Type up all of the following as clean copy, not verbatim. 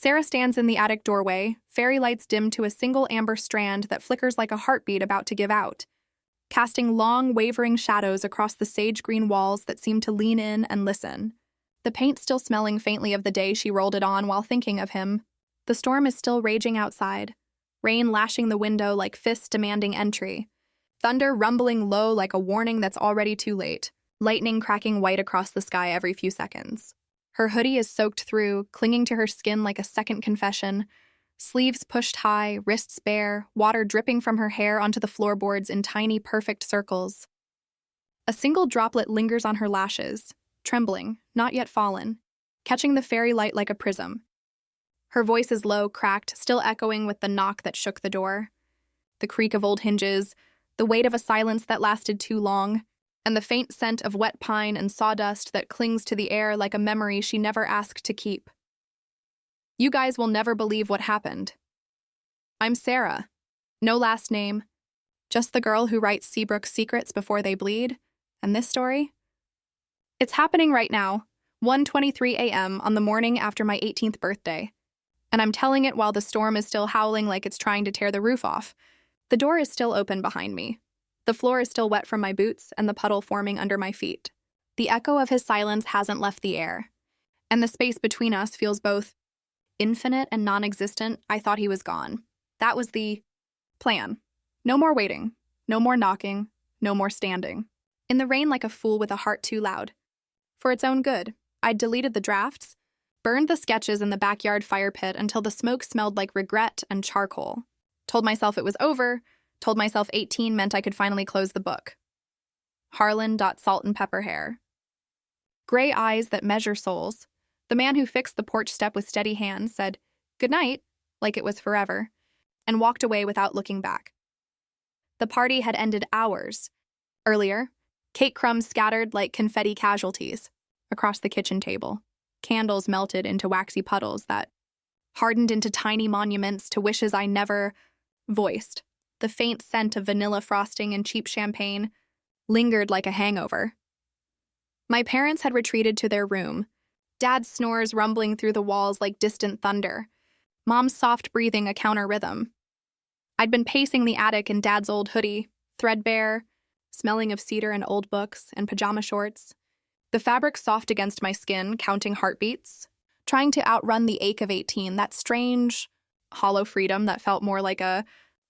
Sarah stands in the attic doorway, fairy lights dim to a single amber strand that flickers like a heartbeat about to give out, casting long, wavering shadows across the sage-green walls that seem to lean in and listen. The paint still smelling faintly of the day she rolled it on while thinking of him. The storm is still raging outside, rain lashing the window like fists demanding entry, thunder rumbling low like a warning that's already too late, lightning cracking white across the sky every few seconds. Her hoodie is soaked through, clinging to her skin like a second confession, sleeves pushed high, wrists bare, water dripping from her hair onto the floorboards in tiny, perfect circles. A single droplet lingers on her lashes, trembling, not yet fallen, catching the fairy light like a prism. Her voice is low, cracked, still echoing with the knock that shook the door. The creak of old hinges, the weight of a silence that lasted too long, and the faint scent of wet pine and sawdust that clings to the air like a memory she never asked to keep. You guys will never believe what happened. I'm Sarah. No last name. Just the girl who writes Seabrook's secrets before they bleed. And this story? It's happening right now, 1:23 a.m. on the morning after my 18th birthday. And I'm telling it while the storm is still howling like it's trying to tear the roof off. The door is still open behind me. The floor is still wet from my boots and the puddle forming under my feet. The echo of his silence hasn't left the air. And the space between us feels both infinite and non-existent. I thought he was gone. That was the plan. No more waiting. No more knocking. No more standing. In the rain like a fool with a heart too loud. For its own good, I'd deleted the drafts, burned the sketches in the backyard fire pit until the smoke smelled like regret and charcoal. Told myself it was over, told myself 18 meant I could finally close the book. Harlan.saltandpepperhair. Gray eyes that measure souls. The man who fixed the porch step with steady hands said, "Good night," like it was forever, and walked away without looking back. The party had ended hours earlier. Cake crumbs scattered like confetti casualties across the kitchen table. Candles melted into waxy puddles that hardened into tiny monuments to wishes I never voiced. The faint scent of vanilla frosting and cheap champagne lingered like a hangover. My parents had retreated to their room, Dad's snores rumbling through the walls like distant thunder, Mom's soft breathing a counter rhythm. I'd been pacing the attic in Dad's old hoodie, threadbare, smelling of cedar and old books and pajama shorts, the fabric soft against my skin, counting heartbeats, trying to outrun the ache of 18, that strange, hollow freedom that felt more like a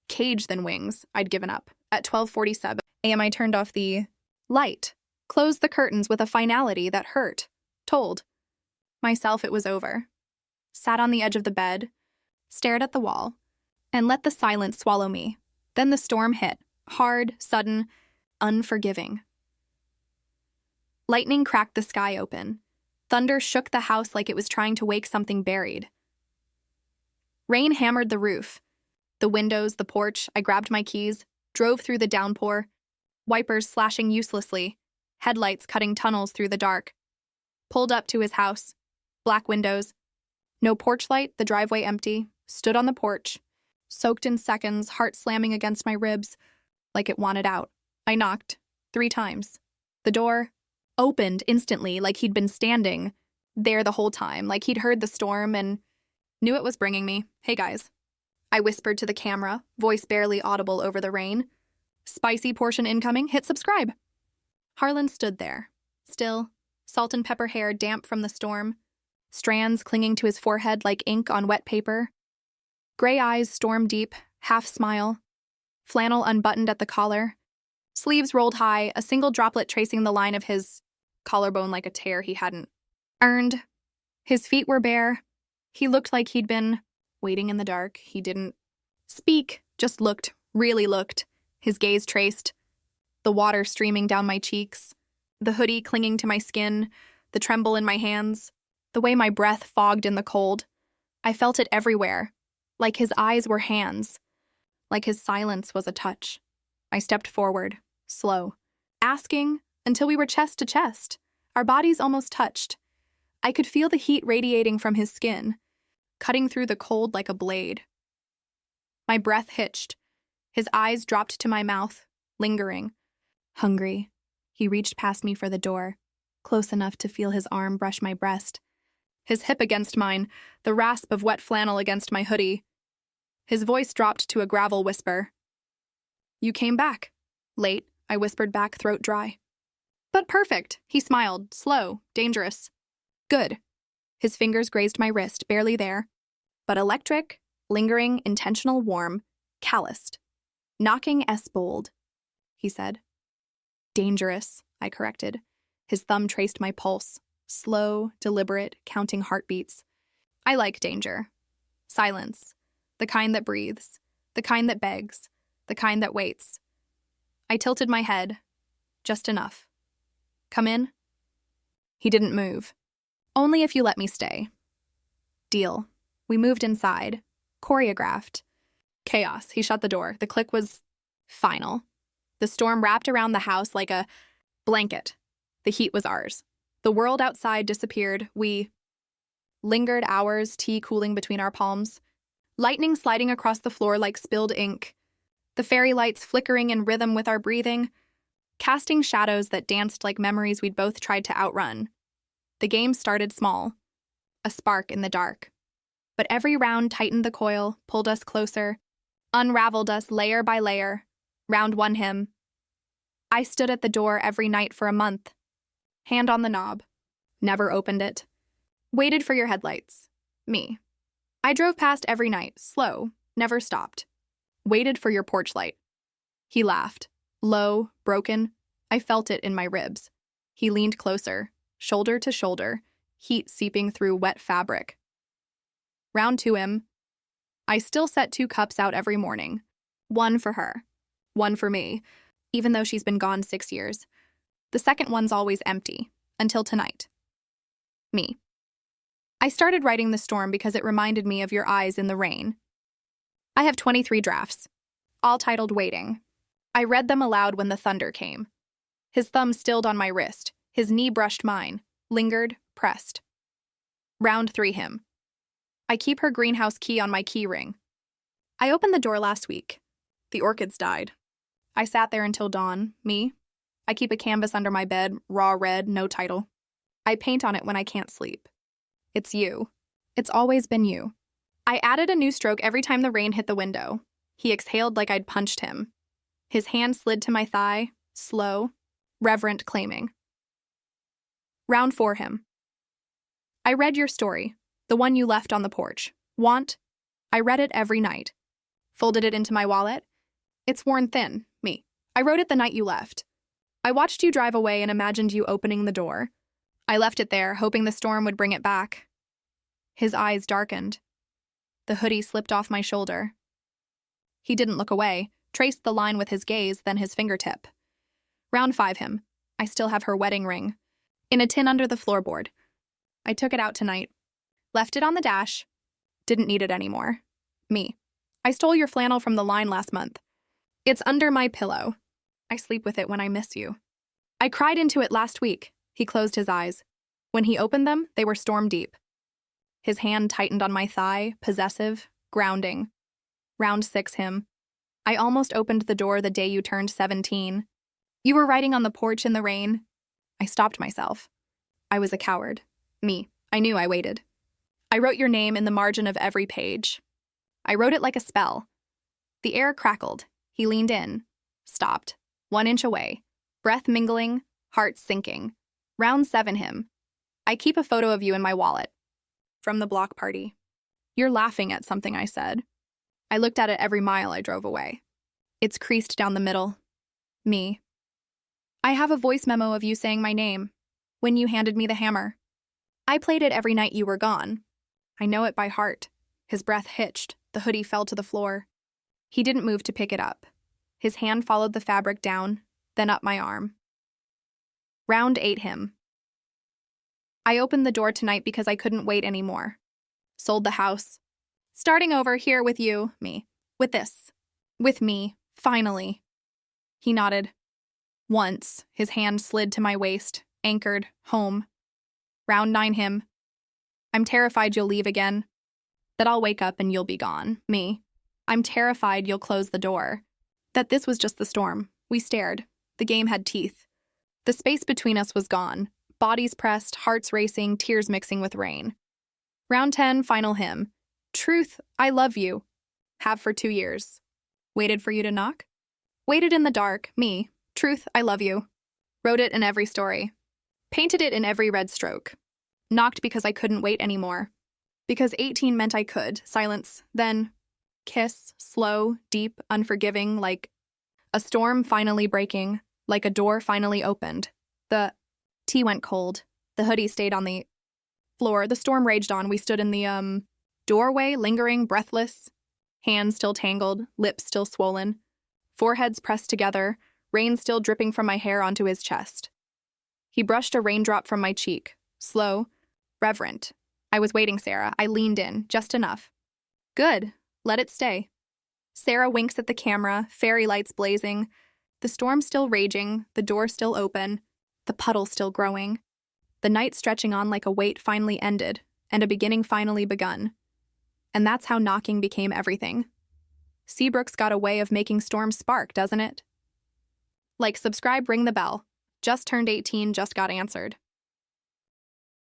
cage than wings. I'd given up. At 12:47 a.m. I turned off the light, closed the curtains with a finality that hurt, told myself it was over, sat on the edge of the bed, stared at the wall, and let the silence swallow me. Then the storm hit, hard, sudden, unforgiving. Lightning cracked the sky open. Thunder shook the house like it was trying to wake something buried. Rain hammered the roof, the windows, the porch. I grabbed my keys, drove through the downpour, wipers slashing uselessly, headlights cutting tunnels through the dark. Pulled up to his house. Black windows. No porch light, the driveway empty. Stood on the porch. Soaked in seconds, heart slamming against my ribs like it wanted out. I knocked 3 times. The door opened instantly like he'd been standing there the whole time, like he'd heard the storm and knew it was bringing me. "Hey guys." I whispered to the camera, voice barely audible over the rain. "Spicy portion incoming, hit subscribe." Harlan stood there, still, salt and pepper hair damp from the storm, strands clinging to his forehead like ink on wet paper. Gray eyes storm deep, half smile, flannel unbuttoned at the collar, sleeves rolled high, a single droplet tracing the line of his collarbone like a tear he hadn't earned. His feet were bare. He looked like he'd been waiting in the dark. He didn't speak, just looked, really looked, his gaze traced, the water streaming down my cheeks, the hoodie clinging to my skin, the tremble in my hands, the way my breath fogged in the cold. I felt it everywhere, like his eyes were hands, like his silence was a touch. I stepped forward, slow, asking until we were chest to chest. Our bodies almost touched. I could feel the heat radiating from his skin, cutting through the cold like a blade. My breath hitched. His eyes dropped to my mouth, lingering. Hungry. He reached past me for the door, close enough to feel his arm brush my breast. his hip against mine, the rasp of wet flannel against my hoodie. His voice dropped to a gravel whisper. "You came back." "Late," I whispered back, throat dry. "But perfect," he smiled, slow, dangerous. "Good." His fingers grazed my wrist, barely there, but electric, lingering, intentional, warm, calloused. "Knocking S bold," he said. "Dangerous," I corrected. His thumb traced my pulse, slow, deliberate, counting heartbeats. I like danger. Silence. The kind that breathes. The kind that begs. The kind that waits. I tilted my head. Just enough. "Come in?" He didn't move. "Only if you let me stay." Deal. We moved inside. Choreographed. Chaos. He shut the door. The click was final. The storm wrapped around the house like a blanket. The heat was ours. The world outside disappeared. We lingered hours, tea cooling between our palms. Lightning sliding across the floor like spilled ink. The fairy lights flickering in rhythm with our breathing. Casting shadows that danced like memories we'd both tried to outrun. The game started small. A spark in the dark. But every round tightened the coil, pulled us closer, unraveled us layer by layer. Round one him. I stood at the door every night for a month. Hand on the knob. Never opened it. Waited for your headlights. Me. I drove past every night, slow, never stopped. Waited for your porch light. He laughed. Low, broken. I felt it in my ribs. He leaned closer, shoulder to shoulder, heat seeping through wet fabric. Round two him. I still set 2 cups out every morning. One for her. One for me, even though she's been gone 6 years. The second one's always empty, until tonight. Me. I started writing The Storm because it reminded me of your eyes in the rain. I have 23 drafts, all titled Waiting. I read them aloud when the thunder came. His thumb stilled on my wrist, his knee brushed mine, lingered, pressed. Round 3 him. I keep her greenhouse key on my key ring. I opened the door last week. The orchids died. I sat there until dawn. Me. I keep a canvas under my bed, raw red, no title. I paint on it when I can't sleep. It's you. It's always been you. I added a new stroke every time the rain hit the window. He exhaled like I'd punched him. His hand slid to my thigh, slow, reverent, claiming. Round 4 him. I read your story, the one you left on the porch. Want? I read it every night. Folded it into my wallet. It's worn thin, me. I wrote it the night you left. I watched you drive away and imagined you opening the door. I left it there, hoping the storm would bring it back. His eyes darkened. The hoodie slipped off my shoulder. He didn't look away, traced the line with his gaze, then his fingertip. Round 5 him. I still have her wedding ring. In a tin under the floorboard. I took it out tonight. Left it on the dash. Didn't need it anymore. Me. I stole your flannel from the line last month. It's under my pillow. I sleep with it when I miss you. I cried into it last week. He closed his eyes. When he opened them, they were storm deep. His hand tightened on my thigh, possessive, grounding. Round 6 him. I almost opened the door the day you turned 17. You were writing on the porch in the rain. I stopped myself. I was a coward. Me. I knew I waited. I wrote your name in the margin of every page. I wrote it like a spell. The air crackled. He leaned in. Stopped. 1 inch away. Breath mingling, heart sinking. Round 7 him. I keep a photo of you in my wallet. From the block party. You're laughing at something I said. I looked at it every mile I drove away. It's creased down the middle. Me. I have a voice memo of you saying my name. When you handed me the hammer. I played it every night you were gone. I know it by heart. His breath hitched. The hoodie fell to the floor. He didn't move to pick it up. His hand followed the fabric down, then up my arm. Round 8 him. I opened the door tonight because I couldn't wait anymore. Sold the house. Starting over here with you, me. With this. With me, finally. He nodded. Once, his hand slid to my waist, anchored, home. Round 9 him. I'm terrified you'll leave again. That I'll wake up and you'll be gone, me. I'm terrified you'll close the door. That this was just the storm. We stared. The game had teeth. The space between us was gone. Bodies pressed, hearts racing, tears mixing with rain. Round 10, final hymn. Truth, I love you. Have for 2 years. Waited for you to knock? Waited in the dark, me. Truth, I love you. Wrote it in every story. Painted it in every red stroke. Knocked because I couldn't wait anymore. Because 18 meant I could. Silence. Then kiss, slow, deep, unforgiving, like a storm finally breaking, like a door finally opened. The tea went cold. The hoodie stayed on the floor. The storm raged on. We stood in the, doorway, lingering, breathless. Hands still tangled, lips still swollen. Foreheads pressed together, rain still dripping from my hair onto his chest. He brushed a raindrop from my cheek. Slow, reverent. I was waiting, Sarah. I leaned in, just enough. Good. Let it stay. Sarah winks at the camera, fairy lights blazing. The storm still raging, the door still open, the puddle still growing. The night stretching on like a wait finally ended, and a beginning finally begun. And that's how knocking became everything. Seabrook's got a way of making storms spark, doesn't it? Like, subscribe, ring the bell. Just turned 18, just got answered.